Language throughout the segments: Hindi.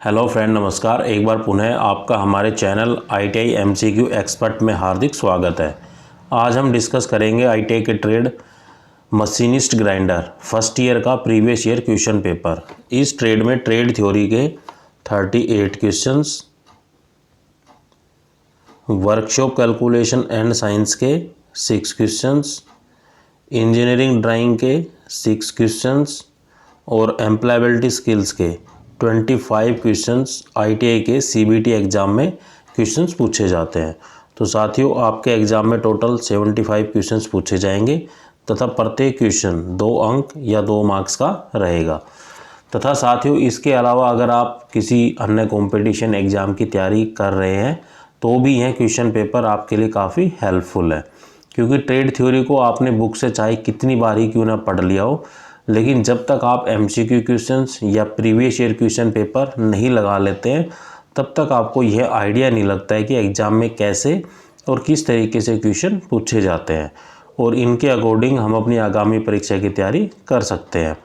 हेलो फ्रेंड, नमस्कार। एक बार पुनः आपका हमारे चैनल ITI MCQ एक्सपर्ट में हार्दिक स्वागत है। आज हम डिस्कस करेंगे ITI के trade machinist grinder first year का प्रीवियस ईयर क्वेश्चन पेपर। इस ट्रेड में ट्रेड थ्योरी के 38 questions, workshop calculation and science के 6 क्वेश्चंस, इंजीनियरिंग ड्राइंग के 6 क्वेश्चंस और एम्प्लॉयबिलिटी स्किल्स के 25 क्वेश्चंस ITI के CBT एग्ज़ाम में क्वेश्चंस पूछे जाते हैं। तो साथियों, आपके एग्ज़ाम में टोटल 75 क्वेश्चंस पूछे जाएंगे तथा प्रत्येक क्वेश्चन 2 अंक या 2 मार्क्स का रहेगा। तथा साथियों, इसके अलावा अगर आप किसी अन्य कंपटीशन एग्ज़ाम की तैयारी कर रहे हैं तो भी यह क्वेश्चन पेपर आपके लिए काफ़ी हेल्पफुल है, क्योंकि ट्रेड थ्योरी को आपने बुक से चाहे कितनी बार ही क्यों ना पढ़ लिया हो, लेकिन जब तक आप MCQ क्वेश्चंस या प्रीवियस ईयर क्वेश्चन पेपर नहीं लगा लेते हैं तब तक आपको यह आइडिया नहीं लगता है कि एग्ज़ाम में कैसे और किस तरीके से क्वेश्चन पूछे जाते हैं और इनके अकॉर्डिंग हम अपनी आगामी परीक्षा की तैयारी कर सकते हैं।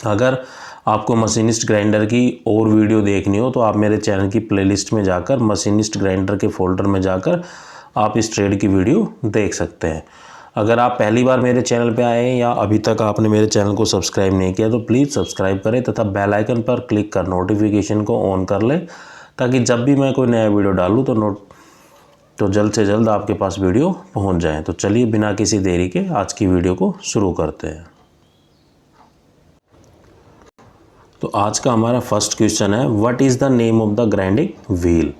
अगर आपको मशीनिस्ट ग्राइंडर की और वीडियो देखनी हो तो आप मेरे चैनल की प्लेलिस्ट में जाकर मशीनिस्ट ग्राइंडर के फोल्डर में जाकर आप इस ट्रेड की वीडियो देख सकते हैं। अगर आप पहली बार मेरे चैनल पे आए हैं या अभी तक आपने मेरे चैनल को सब्सक्राइब नहीं किया तो प्लीज़ सब्सक्राइब करें तथा बेल आइकन पर क्लिक कर नोटिफिकेशन को ऑन कर लें, ताकि जब भी मैं कोई नया वीडियो डालूँ तो जल्द से जल्द आपके पास वीडियो पहुंच जाए। तो चलिए बिना किसी देरी के आज की वीडियो को शुरू करते हैं। तो आज का हमारा फर्स्ट क्वेश्चन है, what is the name of the grinding wheel.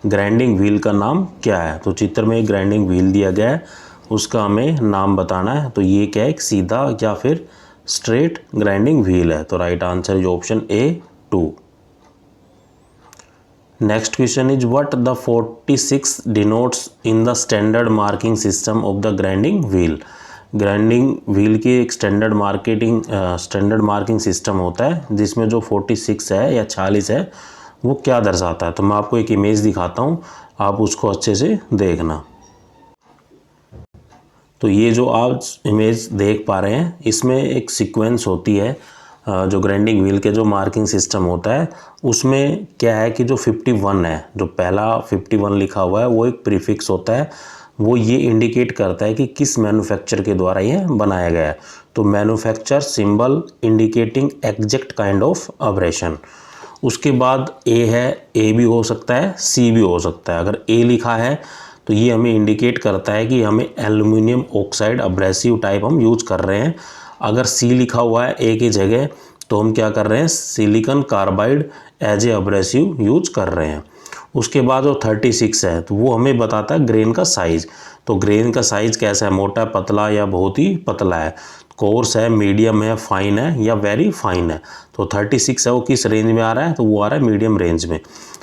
Grinding wheel का नाम क्या है। तो चित्र में एक ग्राइंडिंग व्हील दिया गया है, उसका हमें नाम बताना है। तो ये क्या है, एक सीधा या फिर स्ट्रेट ग्राइंडिंग व्हील है। तो right answer is option A2। Next question is what the 46 denotes in the standard marking system of the grinding wheel. Grinding wheel की एक स्टैंडर्ड मार्किंग सिस्टम होता है जिसमें जो 46 है या 46 है वो क्या दर्शाता है। तो मैं आपको एक इमेज दिखाता हूँ, आप उसको अच्छे से देखना। तो ये जो आप इमेज देख पा रहे हैं इसमें एक सीक्वेंस होती है, जो ग्राइंडिंग व्हील के जो मार्किंग सिस्टम होता है उसमें क्या है कि जो 51 है, जो पहला 51 लिखा हुआ है वो एक प्रीफिक्स होता है। वो ये इंडिकेट करता है कि किस मैन्युफैक्चर के द्वारा ये बनाया गया है। तो manufacture symbol indicating exact kind of abrasion. उसके बाद A है, A भी हो सकता है, C भी हो सकता है। अगर A लिखा है तो ये हमें इंडिकेट करता है कि हमें एल्युमिनियम ऑक्साइड अब्रेसिव टाइप हम यूज कर रहे हैं। अगर C लिखा हुआ है A की जगह तो हम क्या कर रहे हैं, silicon carbide as a abrasive use कर रहे हैं। उसके बाद जो 36 है तो वो हमें बताता है ग्रेन का साइज़। तो ग्रेन का साइज़ कैसा है, मोटा, पतला या बहुत ही पतला है, कोर्स है, मीडियम है, फाइन है या वेरी फाइन है। तो 36 है वो किस रेंज में आ रहा है, तो वो आ रहा है मीडियम रेंज में।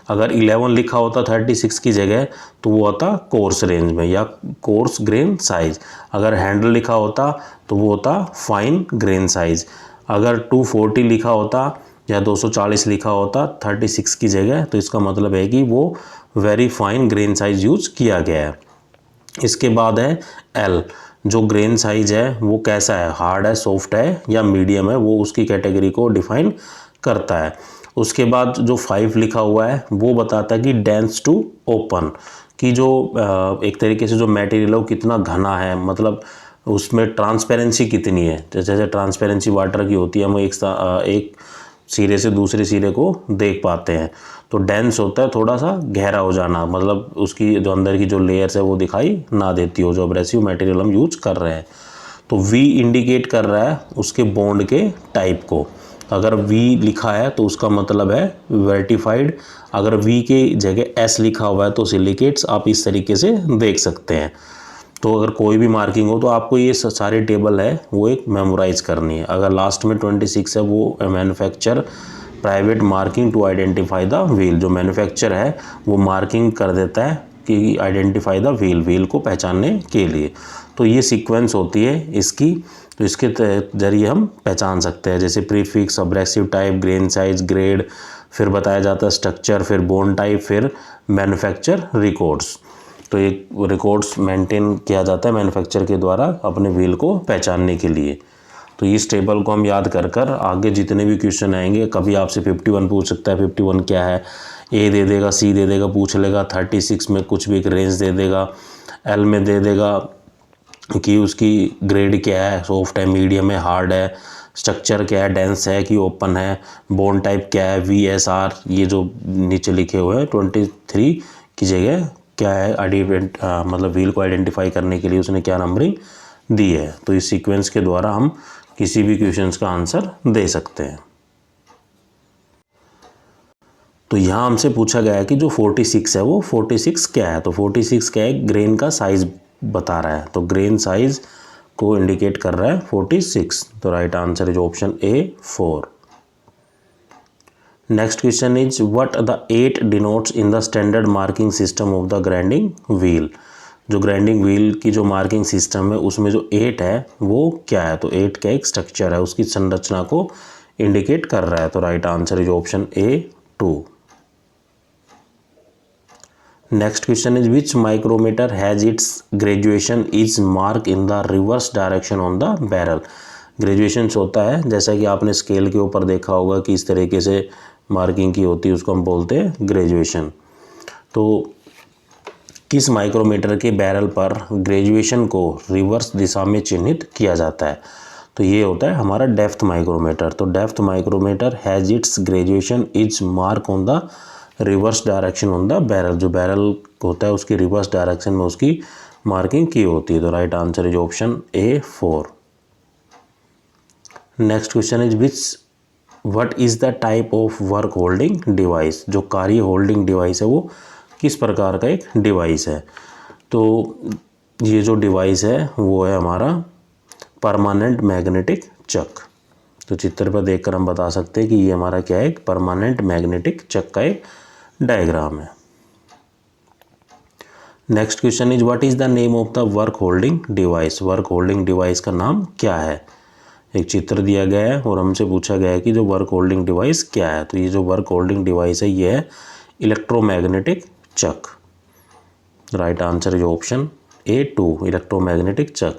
अगर 11 लिखा होता 36 की जगह तो वो होता कोर्स रेंज में या कोर्स ग्रेन साइज। अगर हैंडल लिखा होता तो वो होता फाइन ग्रेन साइज। अगर 240 लिखा होता या 240 लिखा होता 36 की जगह तो इसका मतलब है कि वो very fine grain size use किया गया है। इसके बाद है L, जो ग्रेन साइज है वो कैसा है, हार्ड है, सॉफ्ट है या मीडियम है, वो उसकी कैटेगरी को डिफाइन करता है। उसके बाद जो 5 लिखा हुआ है वो बताता है कि डेंस टू ओपन, कि जो एक तरीके से जो मटेरियल है वो कितना घना है, मतलब उसमें ट्रांसपेरेंसी कितनी है। जैसे ट्रांसपेरेंसी वाटर की होती है, हम एक सिरे से दूसरे सिरे को देख पाते हैं। तो डेंस होता है थोड़ा सा गहरा हो जाना, मतलब उसकी जो अंदर की जो लेयर्स है वो दिखाई ना देती हो, जो अब्रेसिव मटेरियल हम यूज कर रहे हैं। तो V इंडिकेट कर रहा है उसके बॉन्ड के टाइप को। अगर V लिखा है तो उसका मतलब है वर्टिफाइड। अगर V के जगह S लिखा हुआ है तो सिलिकेट्स। आप इस तरीके से देख सकते हैं। तो अगर कोई भी मार्किंग हो तो आपको ये सारे टेबल है वो एक मेमोराइज करनी है। अगर लास्ट में 26 है वो manufacture private marking to identify the wheel, जो मैन्युफैक्चर है वो मार्किंग कर देता है कि आइडेंटिफाई द व्हील को पहचानने के लिए। तो ये सीक्वेंस होती है इसकी, तो इसके जरिए हम पहचान सकते हैं। जैसे prefix, abrasive type, grain size, grade, फिर बताया जाता है स्ट्रक्चर, फिर बोन टाइप, फिर मैन्युफैक्चर रिकॉर्ड्स। तो एक रिकॉर्ड्स मेंटेन किया जाता है मैन्युफैक्चर के द्वारा अपने व्हील को पहचानने के लिए। तो इस टेबल को हम याद कर कर आगे जितने भी क्वेश्चन आएंगे, कभी आपसे 51 पूछ सकता है, 51 क्या है, ए दे देगा, सी दे देगा, पूछ लेगा, 36 में कुछ भी एक रेंज दे देगा, एल में दे देगा कि उसकी ग्रेड क्या है, सॉफ्ट है, मीडियम है, हार्ड है, स्ट्रक्चर क्या है, डेंस है कि ओपन है, बोन टाइप क्या है, VSR, ये जो नीचे लिखे हुए हैं 23 की जगह क्या है, मतलब व्हील को आइडेंटिफाई करने के लिए उसने क्या नंबरिंग दी है। तो इस सीक्वेंस के द्वारा हम किसी भी क्वेश्चंस का आंसर दे सकते हैं। तो यहाँ हमसे पूछा गया है कि जो 46 है वो 46 क्या है। तो 46 क्या है, ग्रेन का साइज बता रहा है, तो ग्रेन साइज को इंडिकेट कर रहा है 46। तो right answer is option A 4। Next question is what the 8 denotes in the standard marking system of the grinding wheel. जो ग्राइंडिंग व्हील की जो मार्किंग सिस्टम है उसमें जो 8 है वो क्या है। तो 8 का एक स्ट्रक्चर है, उसकी संरचना को इंडिकेट कर रहा है। तो right answer is option A 2। Next question is which micrometer has its graduation is mark in the reverse direction on the barrel. Graduation होता है, जैसा कि आपने स्केल के ऊपर देखा होगा कि इस तरीके से मार्किंग की होती है, उसको हम बोलते हैं ग्रेजुएशन। तो किस माइक्रोमीटर के बैरल पर ग्रेजुएशन को रिवर्स दिशा में चिन्हित किया जाता है। तो ये होता है हमारा डेप्थ माइक्रोमीटर। तो depth micrometer has its graduation is mark on the reverse direction on the barrel. जो बैरल होता है उसकी रिवर्स डायरेक्शन में उसकी मार्किंग की होती है। तो right answer is option A 4। Next question is which what is the type of work holding device. जो कार्य होल्डिंग डिवाइस है वो किस प्रकार का एक डिवाइस है। तो ये जो डिवाइस है वो है हमारा परमानेंट मैग्नेटिक चक। तो चित्र पर देखकर हम बता सकते हैं कि ये हमारा क्या है, एक परमानेंट मैग्नेटिक चक का एक डायग्राम है। Next question is what is the name of the work holding device. Work holding device का नाम क्या है। एक चित्र दिया गया है और हमसे पूछा गया है कि जो वर्क होल्डिंग डिवाइस क्या है। तो ये जो वर्क होल्डिंग डिवाइस है ये है electromagnetic chuck. Right answer is option A 2 electromagnetic chuck.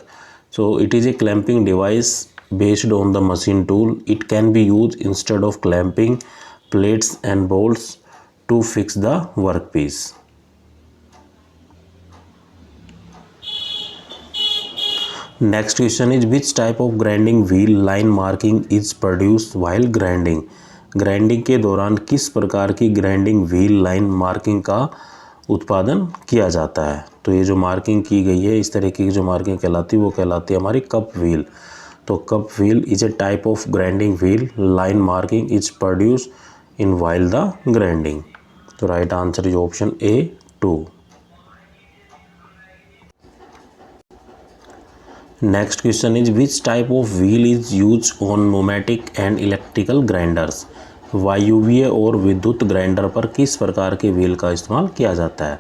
So it is a clamping device based on the machine tool. It can be used instead of clamping plates and bolts to fix the workpiece. Next question is which type of grinding wheel line marking is produced while grinding. Grinding के दौरान किस प्रकार की ग्राइंडिंग व्हील लाइन मार्किंग का उत्पादन किया जाता है। तो ये जो मार्किंग की गई है इस तरीके की जो मार्किंग कहलाती है वो कहलाती है हमारी कप व्हील। तो cup wheel is a type of grinding wheel line marking is produce in while the grinding. तो right answer is option A 2। Next question is which type of wheel is use on pneumatic and electrical grinders. वायुवीय और विद्युत ग्राइंडर पर किस प्रकार के व्हील का इस्तेमाल किया जाता है।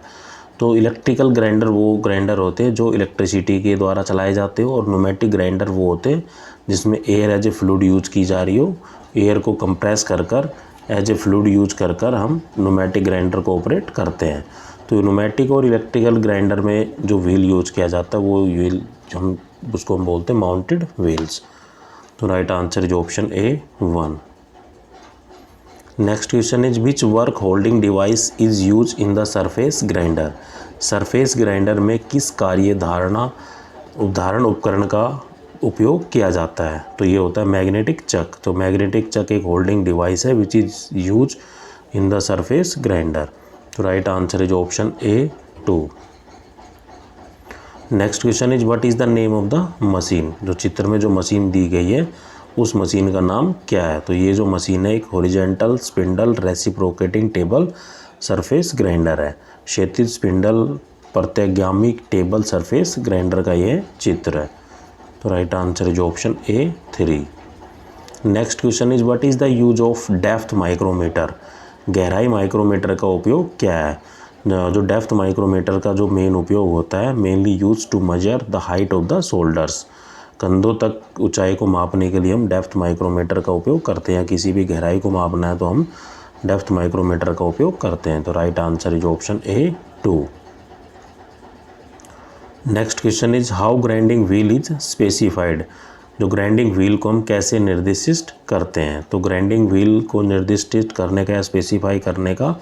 तो इलेक्ट्रिकल ग्राइंडर वो ग्राइंडर होते हैं जो इलेक्ट्रिसिटी के द्वारा चलाए जाते हो और न्यूमेटिक ग्राइंडर वो होते हैं जिसमें air as a fluid use की जा रही हो। एयर को कंप्रेस कर कर एज ए फ्लूइड यूज कर कर हम न्यूमेटिक ग्राइंडर को ऑपरेट करते हैं। तो न्यूमेटिक और इलेक्ट्रिकल ग्राइंडर में जो व्हील यूज किया जाता है वो व्हील हम उसको हम बोलते हैं माउंटेड व्हील्स। तो right answer is option A 1। Next question is which work holding device is use in the surface grinder. Surface grinder में किस कार्य उदाहरण उपकरण का उपयोग किया जाता है। तो ये होता है मैग्नेटिक चक। तो मैग्नेटिक चक एक होल्डिंग डिवाइस है which is use in the surface grinder. तो right answer is option A 2। Next question is what is the name of the machine. जो चित्र में जो मशीन दी गई है उस मशीन का नाम क्या है। तो ये जो मशीन है एक horizontal spindle reciprocating table surface grinder है। क्षैतिज स्पिंडल प्रत्यागामी टेबल सरफेस ग्राइंडर का ये चित्र है। तो right answer is option A 3। Next question is what is the use of depth micrometer. गहराई माइक्रोमीटर का उपयोग क्या है। जो डेप्थ माइक्रोमीटर का जो मेन उपयोग होता है mainly use to measure the height of the shoulders. कंधों तक ऊंचाई को मापने के लिए हम डेप्थ माइक्रोमीटर का उपयोग करते हैं। किसी भी गहराई को मापना है तो हम डेप्थ माइक्रोमीटर का उपयोग करते हैं। तो right answer is option A 2। Next question is how grinding wheel is specified. जो ग्राइंडिंग व्हील को हम कैसे निर्दिष्ट करते हैं, तो ग्राइंडिंग व्हील को निर्दिष्ट करने का या स्पेसिफाई करने का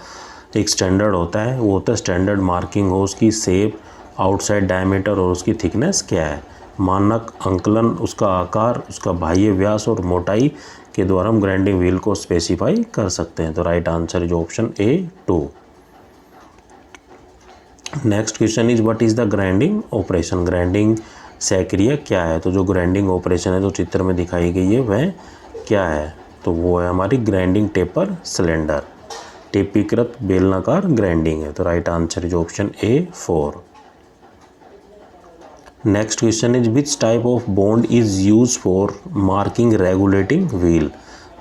एक स्टैंडर्ड होता है, वो होता है स्टैंडर्ड मार्किंग हो उसकी शेप, आउटसाइड डायमीटर और उसकी थिकनेस क्या है। मानक अंकलन उसका आकार, उसका बाह्य व्यास और मोटाई के द्वारा हम ग्राइंडिंग व्हील को स्पेसिफाई कर सकते हैं। तो right answer is option A 2। Next question is what is the grinding operation, grinding सक्रिय क्या है। तो जो ग्राइंडिंग ऑपरेशन है जो चित्र में दिखाई गई है वह क्या है, तो वो है हमारी ग्राइंडिंग टेपर सिलेंडर, टेपीकृत बेलनाकार ग्राइंडिंग है। तो right answer is option A 4। Next question is which type of bond is use for marking regulating wheel,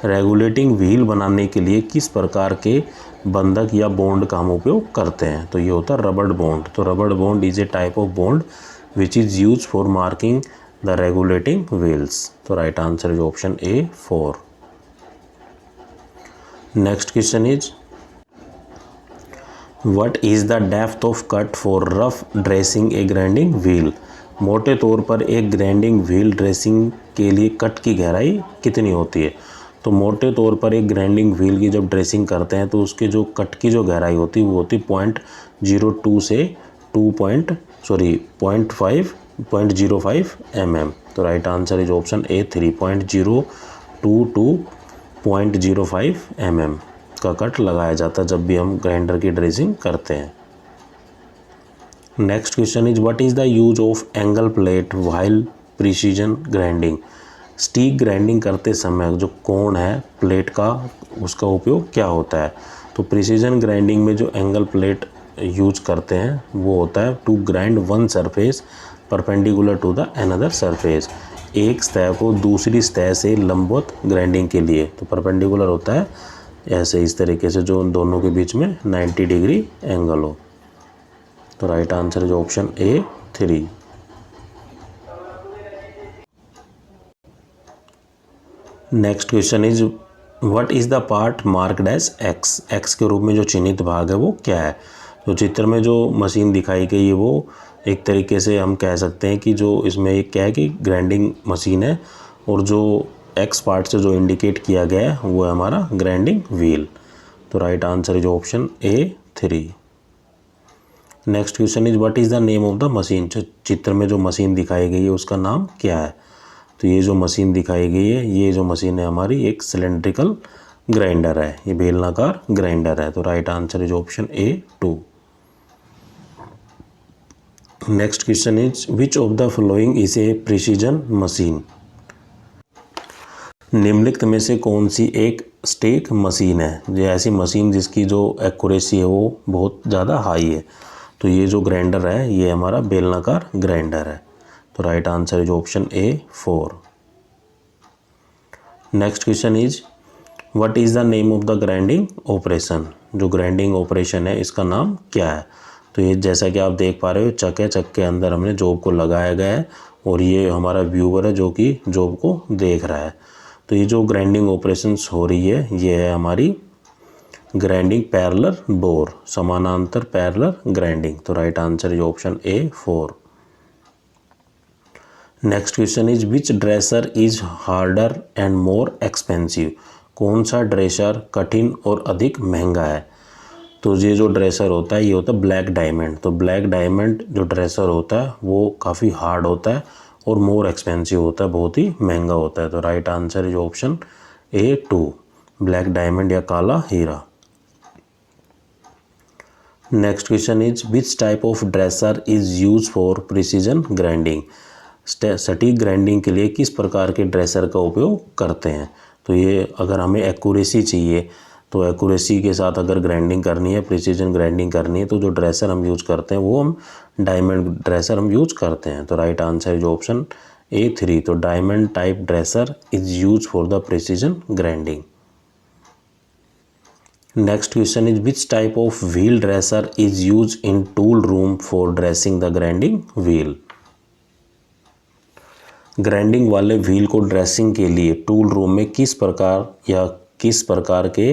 regulating wheel बनाने के लिए किस प्रकार के बंधक या बॉन्ड का हम उपयोग करते हैं, तो ये होता है रबड़ बॉन्ड। तो rubber bond is a type of bond which is use for marking the regulating wheels. तो right answer is option A 4। Next question is what is the depth of cut for rough dressing a grinding wheel, मोटे तौर पर एक ग्राइंडिंग व्हील ड्रेसिंग के लिए कट की गहराई कितनी होती है। तो मोटे तौर पर एक ग्राइंडिंग व्हील की जब ड्रेसिंग करते हैं तो उसके जो कट की जो गहराई होती है वो होती 0.02 से 0.05 mm। तो right answer is option A 3, 0.02 to 0.05 mm का कट लगाया जाता है जब भी हम ग्राइंडर की ड्रेसिंग करते हैं। Next question is what is the use of angle plate while precision grinding, stick grinding करते समय जो कोण है प्लेट का उसका उपयोग क्या होता है। तो प्रिसीजन ग्राइंडिंग में जो एंगल प्लेट यूज करते हैं वो होता है to grind one surface perpendicular to the another surface, एक सतह को दूसरी सतह से लंबवत ग्राइंडिंग के लिए। तो परपेंडिकुलर होता है ऐसे इस तरीके से जो उन दोनों के बीच में 90 डिग्री एंगल हो। तो right answer is option A 3। Next question is what is the part marked as X, X के रूप में जो चिन्हित भाग है वो क्या है। तो चित्र में जो मशीन दिखाई गई है वो एक तरीके से हम कह सकते हैं कि जो इसमें एक क्या है कि ग्राइंडिंग मशीन है और जो एक्स पार्ट से जो इंडिकेट किया गया है वो है हमारा ग्राइंडिंग व्हील। तो right answer is option A 3। Next question is what is the name of the machine, चित्र में जो मशीन दिखाई गई है उसका नाम क्या है। तो ये जो मशीन दिखाई गई है ये जो मशीन है हमारी एक सिलेंड्रिकल ग्राइंडर है, ये बेलनाकार ग्राइंडर है। तो right answer is option A 2। Next question is which of the following is A precision machine, निम्नलिखित में से कौन सी एक स्टेक मशीन है, ये ऐसी मशीन जिसकी जो एक्यूरेसी है वो बहुत ज़्यादा हाई है। तो ये जो ग्राइंडर है ये हमारा बेलनाकार ग्राइंडर है। तो right answer is option A 4। Next question is what is the name of the grinding operation, जो ग्राइंडिंग ऑपरेशन है इसका नाम क्या है। तो ये जैसा कि आप देख पा रहे हो चक है, चक के अंदर हमने जॉब को लगाया गया है और ये हमारा व्यूअर है जो कि जॉब को देख रहा है। तो ये जो ग्राइंडिंग ऑपरेशंस हो रही है ये है हमारी ग्राइंडिंग पैरेलल बोर, समानांतर पैरेलल ग्राइंडिंग। तो right answer is option A 4। Next question is which dresser is harder and more expensive, कौन सा ड्रेसर कठिन और अधिक महंगा है। तो ये जो ड्रेसर होता है ये होता है ब्लैक डायमंड। तो ब्लैक डायमंड जो ड्रेसर होता है वो काफ़ी हार्ड होता है और मोर एक्सपेंसिव होता है, बहुत ही महंगा होता है। तो right answer is option A 2, black diamond या काला हीरा। Next question is which type of dresser is use for precision grinding, सटीक ग्राइंडिंग के लिए किस प्रकार के ड्रेसर का उपयोग करते हैं। तो ये अगर हमें एक्यूरेसी चाहिए तो एक्यूरेसी के साथ अगर ग्राइंडिंग करनी है, प्रिसीजन ग्राइंडिंग करनी है तो जो ड्रेसर हम यूज करते हैं वो हम डायमंड ड्रेसर हम यूज करते हैं। तो right answer is option A 3। तो diamond type dresser is use for the precision grinding. Next question is which type of wheel dresser is use in tool room for dressing the grinding wheel, grinding वाले व्हील को ड्रेसिंग के लिए टूल रूम में किस प्रकार के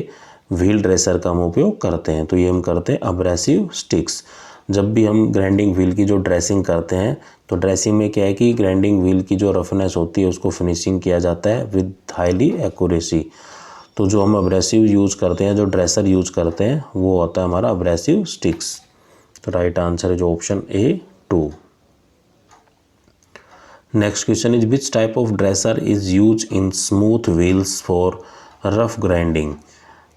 व्हील ड्रेसर का हम उपयोग करते हैं। तो ये हम करते हैं अब्रेसिव स्टिक्स। जब भी हम ग्राइंडिंग व्हील की जो ड्रेसिंग करते हैं तो ड्रेसिंग में क्या है कि ग्राइंडिंग व्हील की जो रफनेस होती है उसको फिनिशिंग किया जाता है विद हाईली एक्यूरेसी। तो जो हम अब्रेसिव यूज़ करते हैं, जो ड्रेसर यूज़ करते हैं, वो होता है हमारा अब्रेसिव स्टिक्स। तो राइट आंसर है जो option A 2। Next question is which type of dresser is use in smooth wheels for rough grinding.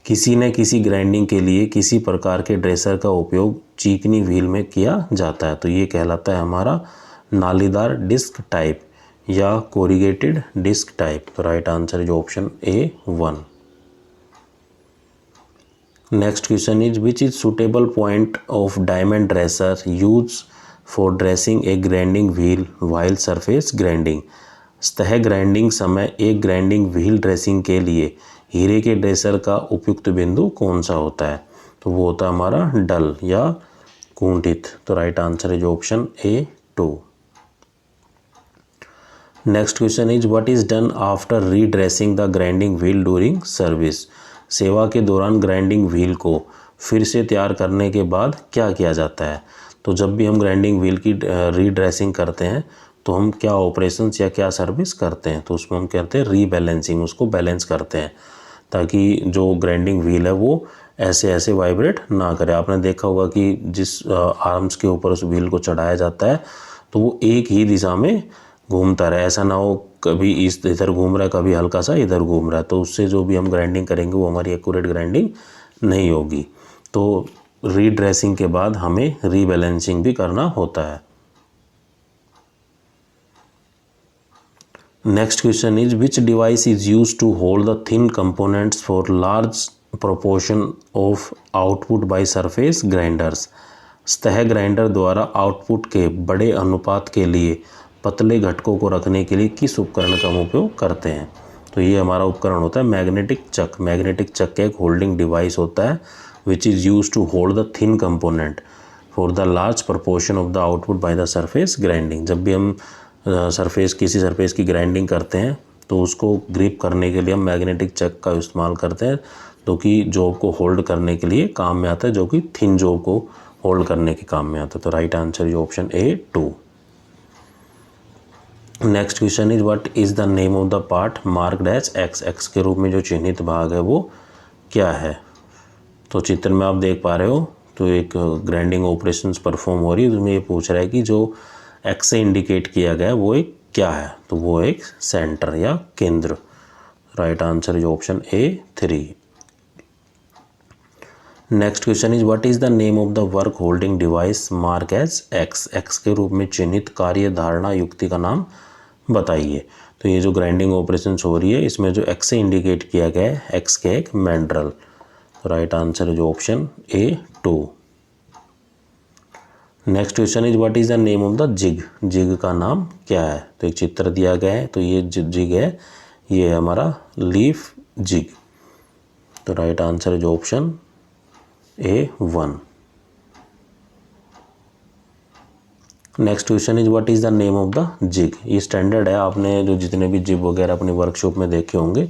किसी न किसी ग्राइंडिंग के लिए किसी प्रकार के ड्रेसर का उपयोग चिकनी व्हील में किया जाता है। तो ये कहलाता है हमारा नालीदार डिस्क टाइप या कोरिगेटेड डिस्क टाइप। तो right answer is option A 1। Next question is which is suitable point of diamond dresser use for dressing a grinding wheel while surface grinding. सतह ग्राइंडिंग समय एक ग्राइंडिंग व्हील ड्रेसिंग के लिए हीरे के ड्रेसर का उपयुक्त बिंदु कौन सा होता है। तो वो होता है हमारा डल या कुंठित। तो right answer is option A 2। Next question is what is done after redressing the grinding wheel during service. सेवा के दौरान ग्राइंडिंग व्हील को फिर से तैयार करने के बाद क्या किया जाता है। तो जब भी हम ग्राइंडिंग व्हील की रीड्रेसिंग करते हैं तो हम क्या ऑपरेशंस या क्या सर्विस करते हैं। तो उसमें हम कहते हैं रीबैलेंसिंग, उसको बैलेंस करते हैं ताकि जो ग्राइंडिंग व्हील है वो ऐसे ऐसे वाइब्रेट ना करे। आपने देखा होगा कि जिस आर्म्स के ऊपर उस व्हील को चढ़ाया जाता है तो वो एक ही दिशा में घूमता रहे, ऐसा ना हो कभी इस इधर घूम रहा है कभी हल्का सा इधर घूम रहा है, तो उससे जो भी हम ग्राइंडिंग करेंगे वो हमारी एक्यूरेट ग्राइंडिंग नहीं होगी। तो रीड्रेसिंग के बाद हमें रीबैलेंसिंग भी करना होता है। Next question is which device is use to hold the thin components for large proportion of output by surface grinders. सतह ग्राइंडर द्वारा आउटपुट के बड़े अनुपात के लिए पतले घटकों को रखने के लिए किस उपकरण का हम उपयोग करते हैं। तो ये हमारा उपकरण होता है मैग्नेटिक चक। मैग्नेटिक चक का एक होल्डिंग डिवाइस होता है which is use to hold the thin component for the large proportion of the output by the surface grinding. जब भी हम किसी सरफेस की ग्राइंडिंग करते हैं तो उसको ग्रिप करने के लिए हम मैग्नेटिक चक का इस्तेमाल करते हैं, जो कि जॉब को होल्ड करने के लिए काम में आता है, जो कि थिन जॉब को होल्ड करने के काम में आता है। तो right answer is option A 2। Next question is what is the name of the part marked as X. X के रूप में जो चिन्हित भाग है वो क्या है। तो चित्र में आप देख पा रहे हो तो एक ग्राइंडिंग ऑपरेशंस परफॉर्म हो रही है, उसमें ये पूछ रहा है कि जो एक्स से इंडिकेट किया गया है वो एक क्या है। तो वो एक सेंटर या केंद्र। Right answer is option A 3। Next question is what is the name of the work holding device mark as X. X के रूप में चिन्हित कार्य धारणा युक्ति का नाम बताइए। तो ये जो ग्राइंडिंग ऑपरेशंस हो रही है इसमें जो एक्स से इंडिकेट किया गया है एक्स के एक मैंड्रल। तो right answer is option A 2। Next question is what is the name of the jig. Jig का नाम क्या है। तो एक चित्र दिया गया है, तो ये जिग है, ये है हमारा लीफ जिग। तो right answer is option A 1। Next question is what is the name of the jig. ये स्टैंडर्ड है, आपने जो जितने भी जिग वगैरह अपनी वर्कशॉप में देखे होंगे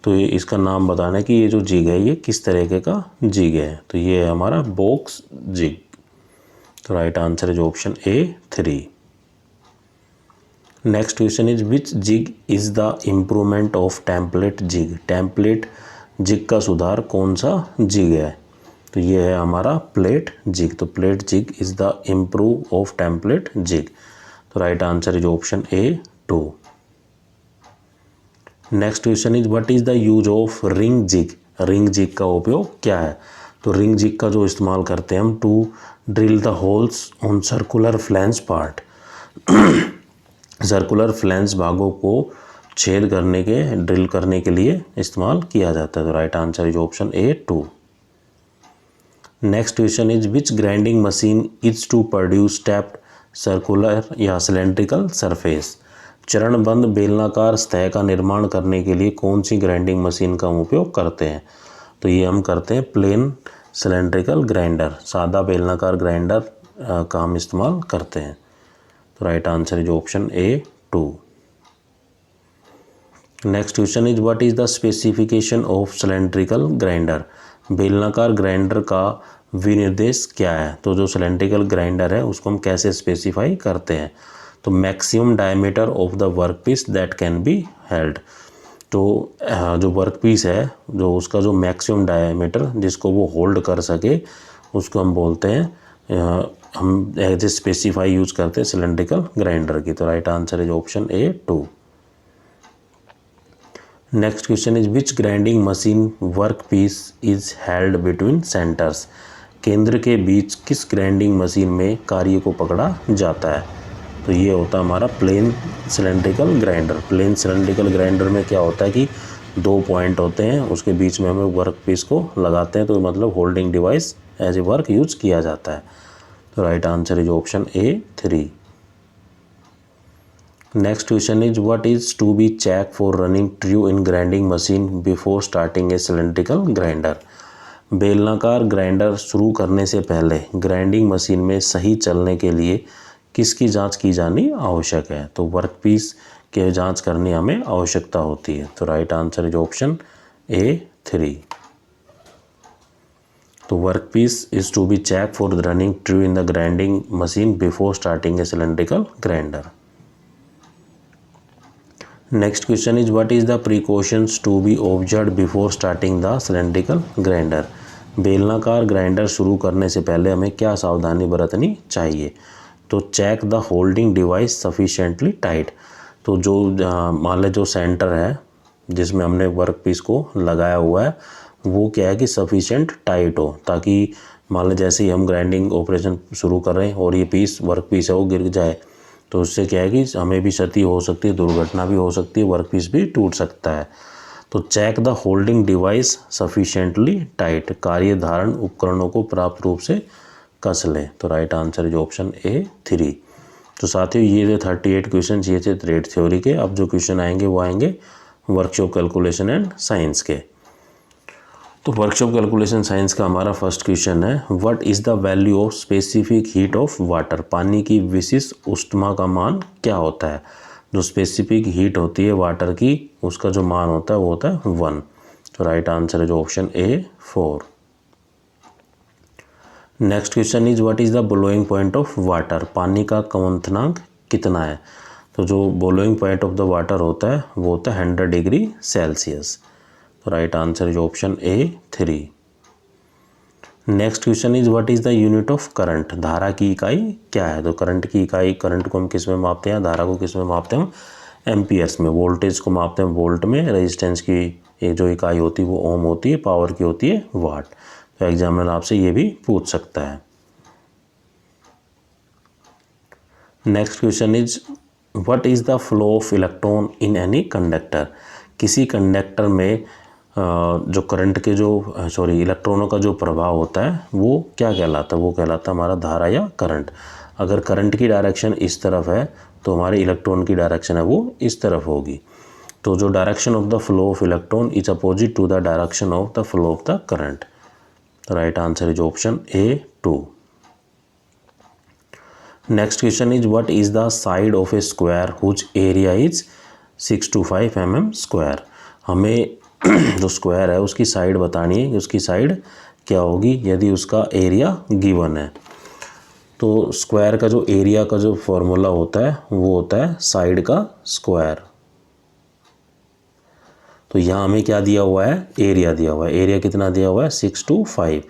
तो ये इसका नाम बताना है कि ये जो जिग है ये किस तरीके का जिग है। तो ये है हमारा बॉक्स जिग। तो right answer is option A 3। Next question is which jig is the improvement of template jig. Template jig का सुधार कौन सा जिग है। तो ये है हमारा प्लेट जिग। तो plate jig is the improve of template jig. तो right answer is option A 2। Next question is what is the use of ring jig. Ring jig का उपयोग क्या है। तो रिंग जिग का जो इस्तेमाल करते हैं हम to drill the holes on circular flange part. Circular flange भागों को छेद करने के ड्रिल करने के लिए इस्तेमाल किया जाता है। तो right answer is option A 2। Next question is which grinding machine is to produce tapped circular या सिलेंड्रिकल सरफेस। चरणबंद बेलनाकार सतह का निर्माण करने के लिए कौन सी ग्राइंडिंग मशीन का हम उपयोग करते हैं। तो ये हम करते हैं प्लेन सिलेंड्रिकल ग्राइंडर, सादा बेलनाकार ग्राइंडर का हम इस्तेमाल करते हैं। तो right answer is option A 2। Next question is what is the specification of cylindrical grinder. बेलनाकार ग्राइंडर का विनिर्देश क्या है। तो जो सिलेंड्रिकल ग्राइंडर है उसको हम कैसे स्पेसिफाई करते हैं। तो maximum diameter of the work piece that can be held, तो जो वर्क पीस है जो उसका जो मैक्सिमम डायमीटर जिसको वो होल्ड कर सके उसको हम बोलते हैं, हम एज ए स्पेसिफाई यूज करते हैं सिलेंड्रिकल ग्राइंडर की। तो right answer is option A 2। Next question is which grinding machine work piece is held between centers, केंद्र के बीच किस ग्राइंडिंग मशीन में कार्य को पकड़ा जाता है। तो ये होता है हमारा plain cylindrical grinder. Plain cylindrical grinder में क्या होता है कि 2 पॉइंट होते हैं, उसके बीच में हमें वर्क पीस को लगाते हैं, तो मतलब holding device as a work use किया जाता है। तो right answer is option A 3। Next question is what is to be check for running true in grinding machine before starting a cylindrical grinder, बेलनाकार ग्राइंडर शुरू करने से पहले ग्राइंडिंग मशीन में सही चलने के लिए किसकी जांच की जानी आवश्यक है। तो वर्क पीस के जांच करनी हमें आवश्यकता होती है। तो right answer is option A 3। तो work piece is to be check for running true in the grinding machine before starting a cylindrical grinder. Next question is what is the precautions to be observed before starting the cylindrical grinder, बेलनाकार ग्राइंडर शुरू करने से पहले हमें क्या सावधानी बरतनी चाहिए। तो check the holding device sufficiently tight, तो जो मान लें जो सेंटर है जिसमें हमने वर्क पीस को लगाया हुआ है वो क्या है कि सफिशेंट टाइट हो, ताकि मान लें जैसे ही हम ग्राइंडिंग ऑपरेशन शुरू कर रहे हैं और ये पीस वर्क पीस है वो गिर जाए तो उससे क्या है कि हमें भी क्षति हो सकती है, दुर्घटना भी हो सकती है, वर्क पीस भी टूट सकता है। तो check the holding device sufficiently tight, कार्य धारण उपकरणों को पर्याप्त रूप से कस लें। तो right answer is option A 3। तो साथियों ये जो 38 क्वेश्चन ये थे ट्रेड थ्योरी के। अब जो क्वेश्चन आएंगे वो आएंगे वर्कशॉप कैलकुलेशन एंड साइंस के। तो वर्कशॉप कैलकुलेशन साइंस का हमारा फर्स्ट क्वेश्चन है what is the value of specific heat of water, पानी की विशिष्ट ऊष्मा का मान क्या होता है। जो स्पेसिफिक हीट होती है वाटर की उसका जो मान होता है वो होता है 1। तो राइट आंसर है जो option A 4। Next question is what is the boiling point of water, पानी का क्वथनांक कितना है। तो जो boiling point of the water होता है वो होता है 100 डिग्री सेल्सियस। तो right answer is option A 3। Next question is what is the unit of current, धारा की इकाई क्या है। तो करंट की इकाई, करंट को हम किस में मापते हैं, धारा को किस में मापते हैं हम एम्पियर्स में, वोल्टेज को मापते हैं वोल्ट में, रेजिस्टेंस की ये जो इकाई होती है वो ओम होती है, पावर की होती है वाट। तो एग्जामिनर आपसे ये भी पूछ सकता है। Next question is what is the flow of electron in any conductor, किसी कंडक्टर में जो करंट के जो इलेक्ट्रॉनों का जो प्रभाव होता है वो क्या कहलाता है, वो कहलाता है हमारा धारा या करंट। अगर करंट की डायरेक्शन इस तरफ है तो हमारे इलेक्ट्रॉन की डायरेक्शन है वो इस तरफ होगी। तो जो direction of the flow of electron is opposite to the direction of the flow of the current. तो right answer is option A 2। Next question is what is the side of a square whose area is 625 mm square, हमें जो स्क्वायर है उसकी साइड बतानी है कि उसकी साइड क्या होगी यदि उसका एरिया गिवन है। तो स्क्वायर का जो एरिया का जो फॉर्मूला होता है वो होता है साइड का स्क्वायर। तो यहाँ हमें क्या दिया हुआ है, एरिया दिया हुआ है, एरिया कितना दिया हुआ है 625।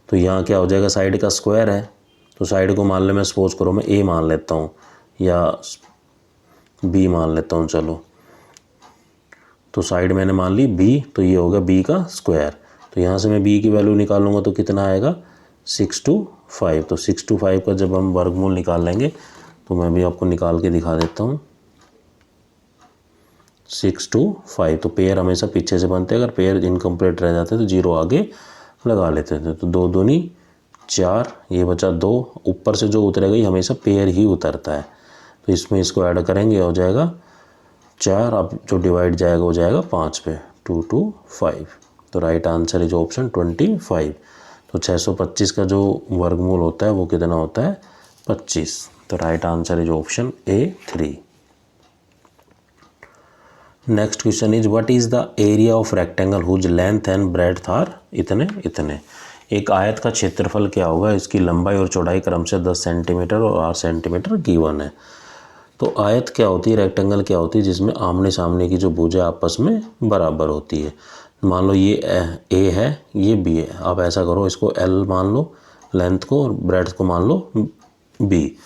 तो यहाँ क्या हो जाएगा, साइड का स्क्वायर है तो साइड को मान ले, मैं सपोज करो मैं ए मान लेता हूँ या बी मान लेता हूँ, चलो तो साइड मैंने मान ली बी, तो ये होगा बी का स्क्वायर। तो यहाँ से मैं बी की वैल्यू निकालूंगा तो कितना आएगा 625। तो 625 का जब हम वर्गमूल निकाल लेंगे तो मैं भी आपको निकाल के दिखा देता हूँ। 625 तो पेयर हमेशा पीछे से बनते हैं, अगर पेयर इनकम्प्लीट रह जाते तो जीरो आगे लगा लेते थे। तो 2 दूनी 4, ये बचा 2, ऊपर से जो उतरेगा ये हमेशा पेयर ही उतरता है। तो इसमें इसको ऐड करेंगे हो जाएगा 4, अब जो डिवाइड जाएगा हो जाएगा 5 पे, 2 2 5। तो राइट आंसर इज ऑप्शन 25। तो 625 का जो वर्गमूल होता है वो कितना होता है 25। तो right answer is option A 3। Next question is what is the area of rectangle whose length and breadth are इतने इतने, एक आयत का क्षेत्रफल क्या होगा, इसकी लंबाई और चौड़ाई क्रम से 10 सेंटीमीटर और 8 सेंटीमीटर गिवन है। तो आयत क्या होती है, रेक्टेंगल क्या होती है, जिसमें आमने सामने की जो भुजा आपस में बराबर होती है। मान लो ये ए है, ये बी है। आप ऐसा करो, इसको एल मान लो लेंथ को, और ब्रेड्थ को मान लो बी।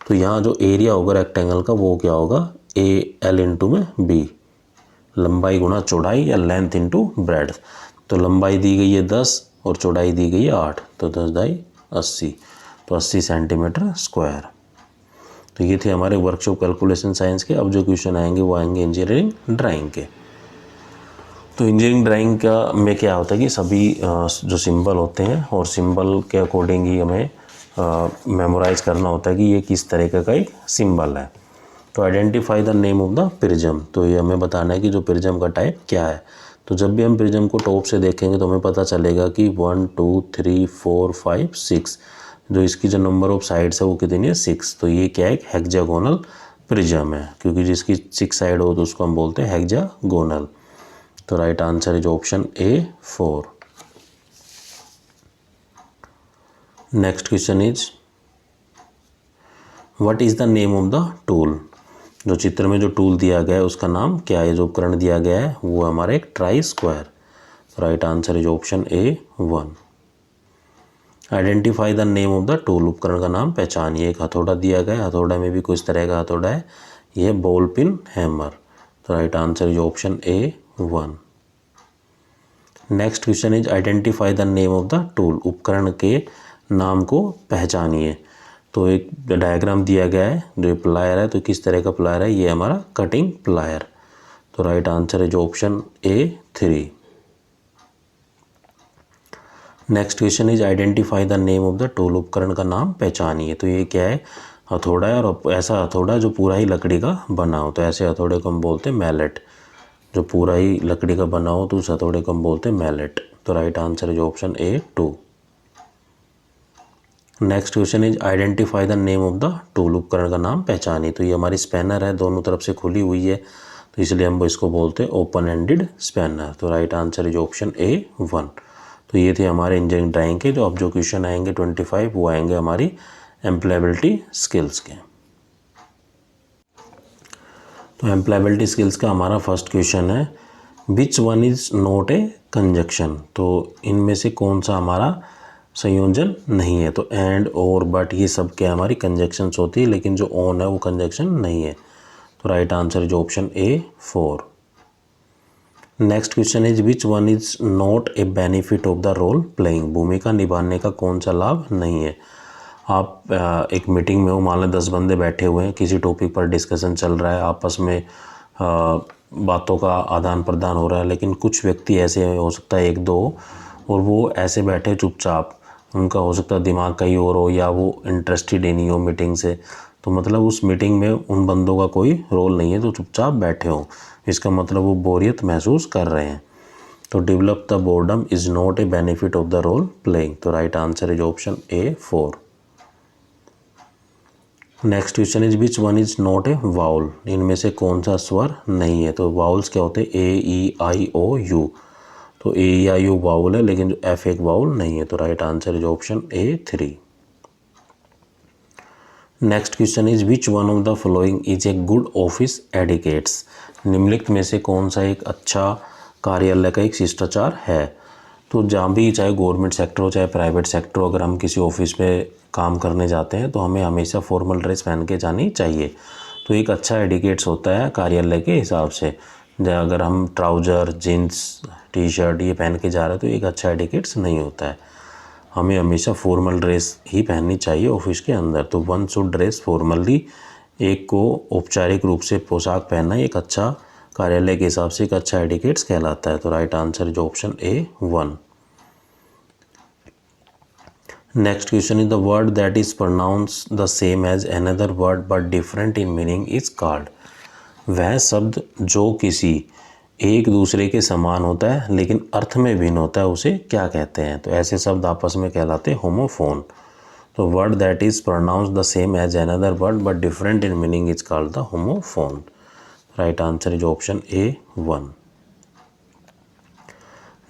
तो यहाँ जो एरिया होगा रेक्टेंगल का वो क्या होगा, ए एल इंटू में बी, लंबाई गुणा चौड़ाई या लेंथ इंटू ब्रेड्थ। तो लंबाई दी गई है 10 और चौड़ाई दी गई है 8, तो 10 दाई 80, तो 80 सेंटीमीटर स्क्वायर। तो ये थे हमारे वर्कशॉप कैलकुलेशन साइंस के। अब जो क्वेश्चन आएंगे वो आएंगे इंजीनियरिंग ड्राइंग के। तो इंजीनियरिंग ड्राइंग का में क्या होता है कि सभी जो सिंबल होते हैं और सिंबल के अकॉर्डिंग ही हमें मेमोराइज करना होता है कि ये किस तरीके का एक सिंबल है। तो identify the name of the prism, तो ये हमें बताना है कि जो प्रिज्म का टाइप क्या है। तो जब भी हम प्रिज्म को टॉप से देखेंगे तो हमें पता चलेगा कि 1 2 3 4 5 6, जो इसकी जो नंबर ऑफ साइड्स है वो कितनी है 6। तो ये क्या है, एक हेक्सागोनल प्रिज्म है, क्योंकि जिसकी 6 साइड हो तो उसको हम बोलते हैं हेक्सागोनल। तो right answer is option A 4। Next question is what is the name of the tool. जो चित्र में जो टूल दिया गया है उसका नाम क्या है, जो उपकरण दिया गया है वो हमारा एक try square. Right answer is option A 1। Identify the name of the tool, उपकरण का नाम पहचानिए। एक हथौड़ा दिया गया है, हथौड़ा में भी कुछ तरह का हथौड़ा है, यह बॉल पिन हैमर। तो right answer is option A 1। Next question is identify the name of the tool, उपकरण के नाम को पहचानिए। तो एक डायग्राम दिया गया है, जो प्लायर है, तो किस तरह का प्लायर है, ये हमारा कटिंग प्लायर। तो right answer is option A 3। Next question is identify the name of the tool, उपकरण का नाम पहचानिए। तो ये क्या है, हथौड़ा है, और ऐसा हथौड़ा जो पूरा ही लकड़ी का बना हो, तो ऐसे हथौड़े को हम बोलते हैं मैलेट। जो पूरा ही लकड़ी का बना हो तो उस हथौड़े को हम बोलते हैं मैलेट। तो right answer is option A 2। Next question is identify the name of the tool, उपकरण का नाम पहचानिए। तो ये हमारी स्पैनर है, दोनों तरफ से खुली हुई है, तो इसलिए हम इसको बोलते हैं ओपन एंडेड स्पैनर। तो right answer is option A 1। तो ये थे हमारे इंजीनियरिंग ड्राइंग के। जो अब जो क्वेश्चन आएंगे 25 वो आएंगे हमारी एम्प्लॉयबिलिटी स्किल्स के। तो एम्प्लॉयबिलिटी स्किल्स का हमारा फर्स्ट क्वेश्चन है which one is not A conjunction. तो इनमें से कौन सा हमारा संयोजन नहीं है। तो एंड और बट ये सब क्या हमारी कंजक्शंस होती है, लेकिन जो ऑन है वो कंजक्शन नहीं है। तो right answer is option A 4। Next question is which one is not a benefit of the role playing, भूमिका निभाने का कौन सा लाभ नहीं है। आप एक मीटिंग में हो, मान लें 10 बंदे बैठे हुए हैं, किसी टॉपिक पर डिस्कशन चल रहा है, आपस में बातों का आदान प्रदान हो रहा है, लेकिन कुछ व्यक्ति ऐसे हो सकता है 1-2 और वो ऐसे बैठे चुपचाप, उनका हो सकता है दिमाग कहीं और हो या वो इंटरेस्टेड ही नहीं हो मीटिंग से। तो मतलब उस मीटिंग में उन बंदों का कोई रोल नहीं है, तो चुपचाप बैठे हो, इसका मतलब वो बोरियत महसूस कर रहे हैं। तो develop the boredom is not a benefit of the role playing. तो right answer is option A 4। Next question is which one is not a vowel, इनमें से कौन सा स्वर नहीं है। तो वाउल्स क्या होते हैं, ए ई आई ओ यू। तो ए ई आई ओ वाउल है, लेकिन जो एफ एक वाउल नहीं है। तो right answer is option A 3। Next question is which one of the following is a good office etiquettes, निम्नलिखित में से कौन सा एक अच्छा कार्यालय का एक शिष्टाचार है। तो जहाँ भी चाहे गवर्नमेंट सेक्टर हो चाहे प्राइवेट सेक्टर हो, अगर हम किसी ऑफिस में काम करने जाते हैं तो हमें हमेशा फॉर्मल ड्रेस पहन के जानी चाहिए। तो एक अच्छा एडिकेट्स होता है कार्यालय के हिसाब से। अगर हम ट्राउज़र जीन्स टी शर्ट ये पहन के जा रहे हैं तो एक अच्छा एडिकेट्स नहीं होता है, हमें हमेशा फॉर्मल ड्रेस ही पहननी चाहिए ऑफिस के अंदर। तो वन शुड ड्रेस फॉर्मली, एक को औपचारिक रूप से पोशाक पहनना एक अच्छा कार्यालय के हिसाब से एक अच्छा एडिकेट्स कहलाता है। तो right answer is option A 1। Next question is the word that is pronounce the same as another word but different in meaning is called, वह शब्द जो किसी एक दूसरे के समान होता है लेकिन अर्थ में भिन्न होता है उसे क्या कहते हैं। तो ऐसे शब्द आपस में कहलाते हैं होमोफोन। तो word that is pronounce the same as another word but different in meaning is called the homophone. Right answer is option A 1।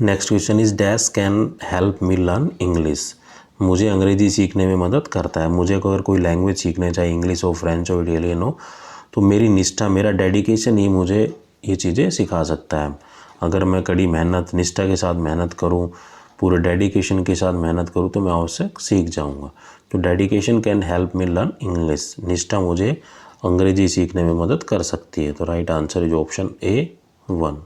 Next question is dash can help me learn English, मुझे अंग्रेजी सीखने में मदद करता है। मुझे अगर कोई लैंग्वेज सीखने चाहे इंग्लिश हो फ्रेंच हो इटालियन हो तो मेरी निष्ठा, मेरा डेडिकेशन ही मुझे ये चीज़ें सिखा सकता है। अगर मैं कड़ी मेहनत, निष्ठा के साथ मेहनत करूँ, पूरे डेडिकेशन के साथ मेहनत करूँ तो मैं आवश्यक सीख जाऊँगा। तो dedication can help me learn English. निष्ठा मुझे अंग्रेजी सीखने में मदद कर सकती है। तो right answer is option A 1।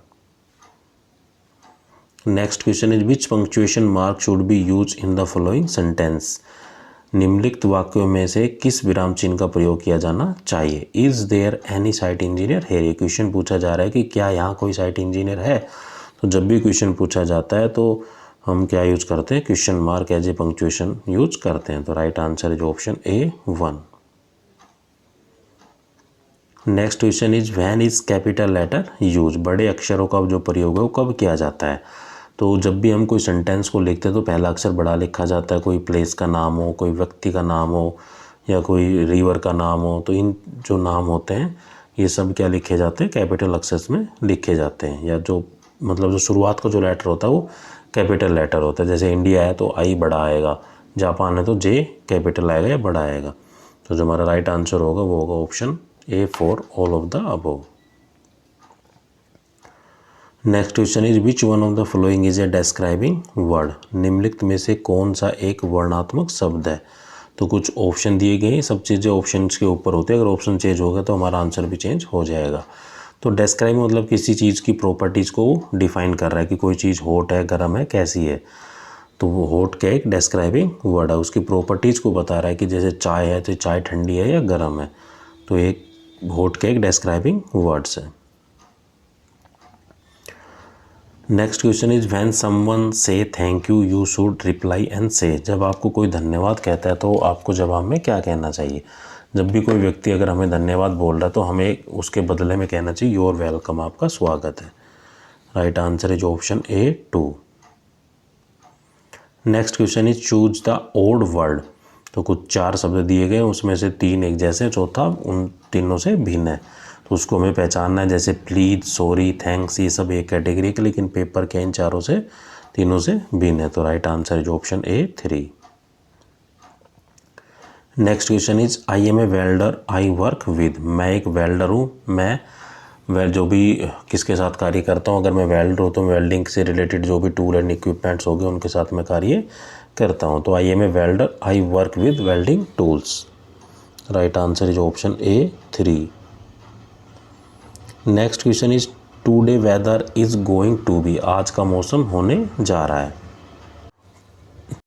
Next question is which punctuation mark should be use in the following sentence. निम्नलिखित वाक्यों में से किस विराम चिन्ह का प्रयोग किया जाना चाहिए। Is there any site engineer है। ये क्वेश्चन पूछा जा रहा है कि क्या यहाँ कोई साइट इंजीनियर है। तो जब भी क्वेश्चन पूछा जाता है तो हम क्या यूज करते हैं, question mark as a punctuation use करते हैं। तो right answer is option A 1। Next question is when is capital letter use. बड़े अक्षरों का जो प्रयोग है वो कब किया जाता है। तो जब भी हम कोई सेंटेंस को लिखते हैं तो पहला अक्षर बड़ा लिखा जाता है। कोई प्लेस का नाम हो, कोई व्यक्ति का नाम हो या कोई रिवर का नाम हो, तो इन जो नाम होते हैं ये सब क्या लिखे जाते हैं, कैपिटल अक्षर्स में लिखे जाते हैं। या जो मतलब जो शुरुआत का जो लेटर होता है वो कैपिटल लेटर होता है। जैसे इंडिया है तो आई बड़ा आएगा, जापान है तो जे कैपिटल आएगा या बड़ा आएगा। तो जो हमारा राइट आंसर होगा वो होगा option A for all of the above. Next question is which one of the following is A describing word. निम्नलिखित में से कौन सा एक वर्णात्मक शब्द है। तो कुछ ऑप्शन दिए गए हैं, सब चीज़ें ऑप्शन के ऊपर होती है। अगर ऑप्शन चेंज हो गया तो हमारा आंसर भी चेंज हो जाएगा। तो डिस्क्राइब मतलब किसी चीज़ की प्रॉपर्टीज़ को डिफाइन कर रहा है कि कोई चीज़ हॉट है, गर्म है, कैसी है। तो वो हॉट क्या एक डिस्क्राइबिंग वर्ड है, उसकी प्रॉपर्टीज़ को बता रहा है कि जैसे चाय है तो चाय ठंडी है या गर्म है। तो एक हॉट क्या एक डिस्क्राइबिंग वर्ड्स है। Next question is when someone say thank you you should reply and say. जब आपको कोई धन्यवाद कहता है तो आपको जवाब में क्या कहना चाहिए। जब भी कोई व्यक्ति अगर हमें धन्यवाद बोल रहा है तो हमें उसके बदले में कहना चाहिए योर वेलकम, आपका स्वागत है। Right answer is option A 2। Next question is choose the odd word. तो कुछ 4 शब्द दिए गए, उसमें से 3 एक जैसे, चौथा उन तीनों से भिन्न है। तो उसको हमें पहचानना है। जैसे प्लीज, सॉरी, थैंक्स, ये सब एक कैटेगरी के, लेकिन पेपर के इन चारों से तीनों से भिन्न है। तो right answer is option A 3। Next question is I am a welder I work with. मैं एक वेल्डर हूँ, मैं जो भी किसके साथ कार्य करता हूँ। अगर मैं वेल्डर हूँ तो वेल्डिंग से रिलेटेड जो भी टूल एंड इक्विपमेंट्स हो गए उनके साथ मैं कार्य करता हूँ। तो I am a welder I work with welding tools. Right answer is option A 3। Next question is today weather is going to be. आज का मौसम होने जा रहा है।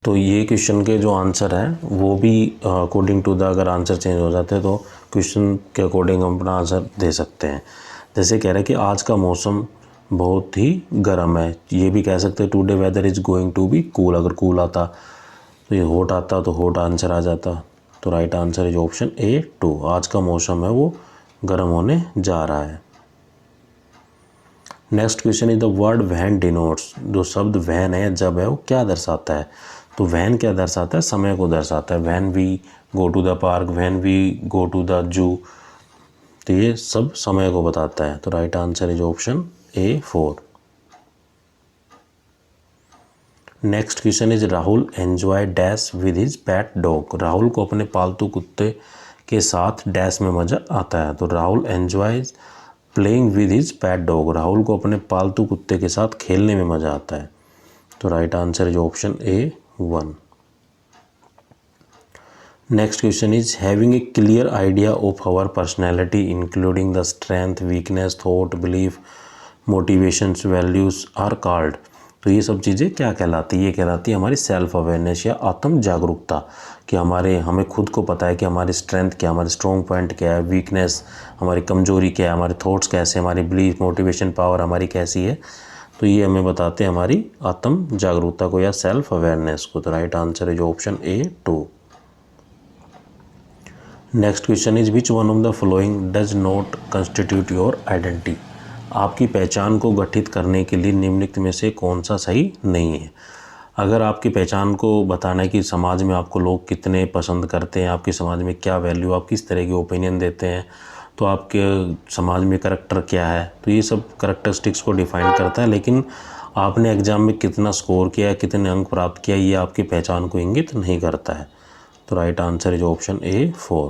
तो ये क्वेश्चन के जो आंसर है वो भी अकॉर्डिंग टू द, अगर आंसर चेंज हो जाते हैं तो क्वेश्चन के अकॉर्डिंग हम अपना आंसर दे सकते हैं। जैसे कह रहे हैं कि आज का मौसम बहुत ही गर्म है, ये भी कह सकते हैं today weather is going to be cool. अगर कूल आता तो ये हॉट आता तो हॉट आंसर आ जाता। तो right answer is option A 2। आज का मौसम है वो गर्म होने जा रहा है। Next question is the word when denotes. जो शब्द वैन है, जब है, वो क्या दर्शाता है। तो वैन क्या दर्शाता है, समय को दर्शाता है। When we go to the park, when we go to the zoo, तो ये सब समय को बताता है। तो right answer is option A 4। Next question is Rahul enjoy dash with his pet dog. Rahul को अपने पालतू कुत्ते के साथ डैश में मज़ा आता है। तो Rahul enjoys playing with his pet dog. Rahul को अपने पालतू कुत्ते के साथ खेलने में मज़ा आता है। तो right answer is option A 1। Next question is having a clear idea of our personality including the strength, weakness, thought, belief, motivations, values are called. तो ये सब चीज़ें क्या कहलाती है, ये कहलाती है हमारी सेल्फ अवेयरनेस या आत्म जागरूकता। कि हमें खुद को पता है कि हमारी स्ट्रेंथ क्या है, हमारे स्ट्रॉन्ग पॉइंट क्या है, वीकनेस हमारी कमजोरी क्या है, हमारे थॉट्स कैसे, हमारी बिलीफ, मोटिवेशन पावर हमारी कैसी है। तो ये हमें बताते हैं हमारी आत्म जागरूकता को या सेल्फ अवेयरनेस को। तो right answer is option A 2। Next question is which one of the following does not constitute your identity. आपकी पहचान को गठित करने के लिए निम्नलिखित में से कौन सा सही नहीं है। अगर आपकी पहचान को बताना है कि समाज में आपको लोग कितने पसंद करते हैं, आपके समाज में क्या वैल्यू, आप किस तरह की ओपिनियन देते हैं, तो आपके समाज में करैक्टर क्या है, तो ये सब करैक्टरिस्टिक्स को डिफाइन करता है। लेकिन आपने एग्ज़ाम में कितना स्कोर किया, कितने अंक प्राप्त किया, ये आपकी पहचान को इंगित नहीं करता है। तो right answer is option A 4।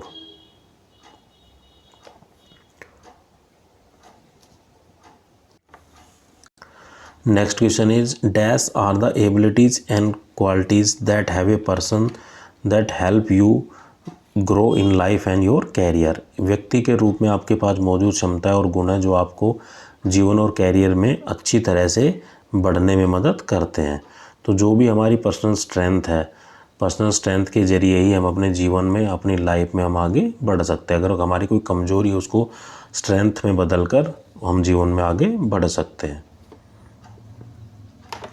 Next question is dash are the abilities and qualities that have a person that help you grow in life and your career. व्यक्ति के रूप में आपके पास मौजूद क्षमता और गुण है जो आपको जीवन और कैरियर में अच्छी तरह से बढ़ने में मदद करते हैं। तो जो भी हमारी पर्सनल स्ट्रेंथ है, पर्सनल स्ट्रेंथ के ज़रिए ही हम अपने जीवन में, अपनी लाइफ में हम आगे बढ़ सकते हैं। अगर हमारी कोई कमज़ोरी है उसको स्ट्रेंथ में बदल कर हम जीवन में आगे बढ़ सकते हैं।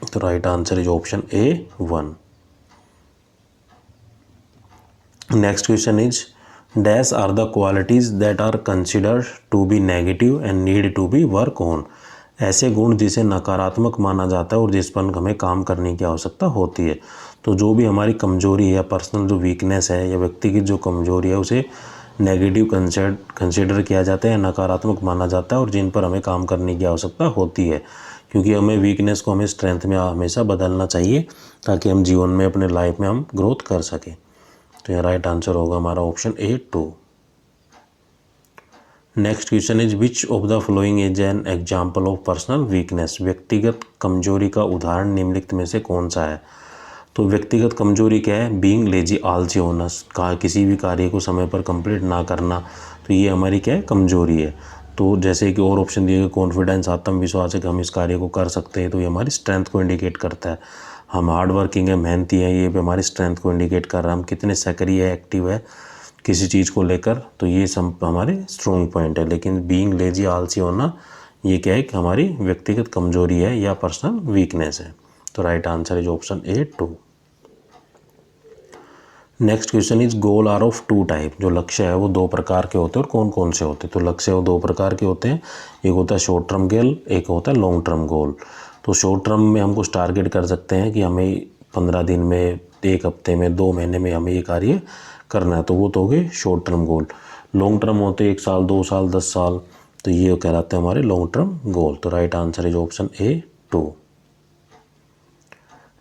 तो right answer is option A1। Next question is dash are the qualities that are considered to be negative and need to be work on. ऐसे गुण जिसे नकारात्मक माना जाता है और जिस पर हमें काम करने की आवश्यकता होती है। तो जो भी हमारी कमजोरी है, पर्सनल जो वीकनेस है या व्यक्ति की जो कमजोरी है उसे नेगेटिव कंसिडर किया जाता है, नकारात्मक माना जाता है और जिन पर हमें काम करने की आवश्यकता होती है, क्योंकि हमें वीकनेस को हमें स्ट्रेंथ में हमेशा बदलना चाहिए ताकि हम जीवन में अपने लाइफ में हम ग्रोथ कर सकें। तो यह राइट आंसर होगा हमारा option A2। Next question is which of the following is an example of personal weakness. व्यक्तिगत कमजोरी का उदाहरण निम्नलिखित में से कौन सा है। तो व्यक्तिगत कमजोरी क्या है, बीइंग लेजी, आलसी होना, किसी भी कार्य को समय पर कंप्लीट ना करना, तो ये हमारी क्या है, कमजोरी है। तो जैसे कि और ऑप्शन दिए गए कॉन्फिडेंस, आत्मविश्वास है कि हम इस कार्य को कर सकते हैं, तो ये हमारी स्ट्रेंथ को इंडिकेट करता है। हम हार्ड वर्किंग है, मेहनती है, ये भी हमारी स्ट्रेंथ को इंडिकेट कर रहा है। हम कितने सक्रिय है, एक्टिव है किसी चीज़ को लेकर, तो ये सब हमारे स्ट्रॉन्ग पॉइंट है। लेकिन बीइंग लेजी, आलसी होना, ये क्या है कि हमारी व्यक्तिगत कमजोरी है या पर्सनल वीकनेस है। तो right answer is option A2। Next question is goal are of two type. जो लक्ष्य है वो दो प्रकार के होते हैं और कौन कौन से होते हैं। तो लक्ष्य वो दो प्रकार के होते हैं, एक होता है शॉर्ट टर्म गोल, एक होता है लॉन्ग टर्म गोल। तो शॉर्ट टर्म में हम कुछ टारगेट कर सकते हैं कि हमें 15 दिन में, 1 हफ्ते में, 2 महीने में हमें ये कार्य करना है, तो वो तो हो गए short term goal. Long term होते हैं 1 साल, 2 साल, 10 साल, तो ये कहलाते हैं हमारे लॉन्ग टर्म गोल। तो right answer is option A2।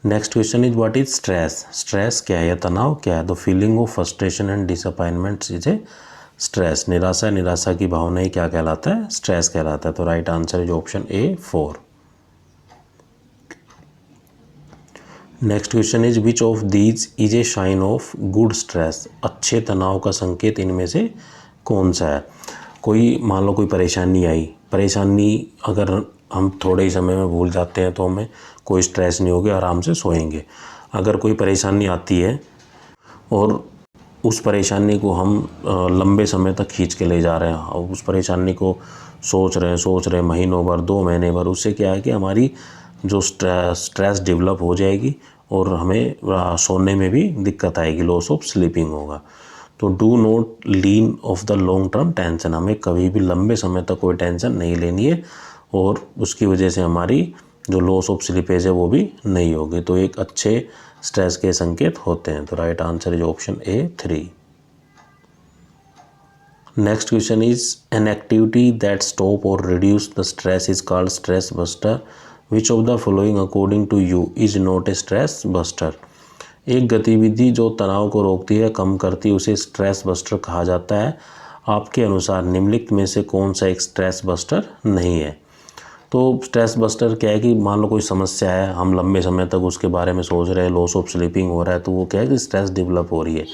Next question is what is stress. Stress क्या है या तनाव क्या है। The feeling of frustration and disappointment is a stress. निराशा की भावना ही क्या कहलाता है, स्ट्रेस कहलाता है। तो right answer is option A4। Next question is which of these is a sign of good stress. अच्छे तनाव का संकेत इनमें से कौन सा है। कोई मान लो कोई परेशानी आई, परेशानी अगर हम थोड़े ही समय में भूल जाते हैं तो हमें कोई स्ट्रेस नहीं होगा, आराम से सोएंगे। अगर कोई परेशानी आती है और उस परेशानी को हम लंबे समय तक खींच के ले जा रहे हैं, और उस परेशानी को सोच रहे हैं महीनों भर, 2 महीने भर, उससे क्या है कि हमारी जो स्ट्रेस डेवलप हो जाएगी और हमें सोने में भी दिक्कत आएगी, लॉस ऑफ स्लीपिंग होगा। तो do not lean of the long term tension. हमें कभी भी लंबे समय तक कोई टेंशन नहीं लेनी है और उसकी वजह से हमारी जो लॉस ऑफ स्लीपेज है वो भी नहीं होगी। तो एक अच्छे स्ट्रेस के संकेत होते हैं। तो right answer is option A3। Next question is an activity that stop और reduce the stress is called stress buster. Which of the following according to you is not a stress buster. एक गतिविधि जो तनाव को रोकती है, कम करती है, उसे स्ट्रेस बस्टर कहा जाता है। आपके अनुसार निम्नलिखित में से कौन सा एक स्ट्रेस बस्टर नहीं है। तो स्ट्रेस बस्टर क्या है कि मान लो कोई समस्या है, हम लंबे समय तक उसके बारे में सोच रहे हैं, लॉस ऑफ स्लीपिंग हो रहा है, तो वो क्या है कि स्ट्रेस डेवलप हो रही है।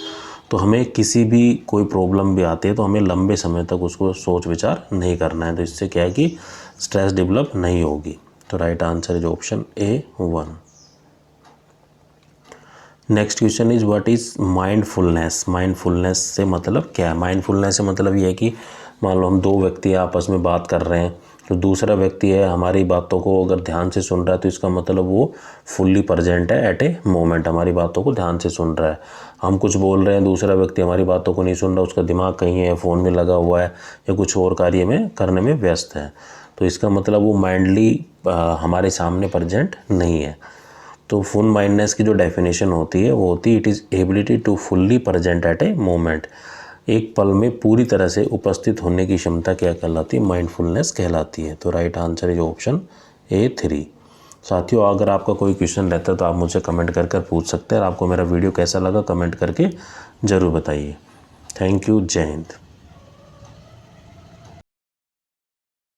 तो हमें किसी भी कोई प्रॉब्लम भी आती है तो हमें लंबे समय तक उसको सोच विचार नहीं करना है, तो इससे क्या है कि स्ट्रेस डेवलप नहीं होगी। तो right answer is option A1। Next question is what is mindfulness. Mindfulness से मतलब क्या है। माइंडफुलनेस से मतलब ये है कि मान लो हम 2 व्यक्ति आपस में बात कर रहे हैं, तो दूसरा व्यक्ति है हमारी बातों को अगर ध्यान से सुन रहा है, तो इसका मतलब वो फुल्ली प्रेजेंट है, एट ए मोमेंट हमारी बातों को ध्यान से सुन रहा है। हम कुछ बोल रहे हैं, दूसरा व्यक्ति हमारी बातों को नहीं सुन रहा, उसका दिमाग कहीं है, फ़ोन में लगा हुआ है या कुछ और कार्य में करने में व्यस्त है, तो इसका मतलब वो माइंडली हमारे सामने प्रेजेंट नहीं है। तो फुल माइंडनेस की जो डेफिनेशन होती है वो होती है it is ability to fully present at a moment. एक पल में पूरी तरह से उपस्थित होने की क्षमता क्या कहलाती है, माइंडफुलनेस कहलाती है। तो right answer is option A3। साथियों, अगर आपका कोई क्वेश्चन रहता है तो आप मुझे कमेंट कर पूछ सकते हैं। और आपको मेरा वीडियो कैसा लगा कमेंट करके ज़रूर बताइए। Thank you. जय हिंद।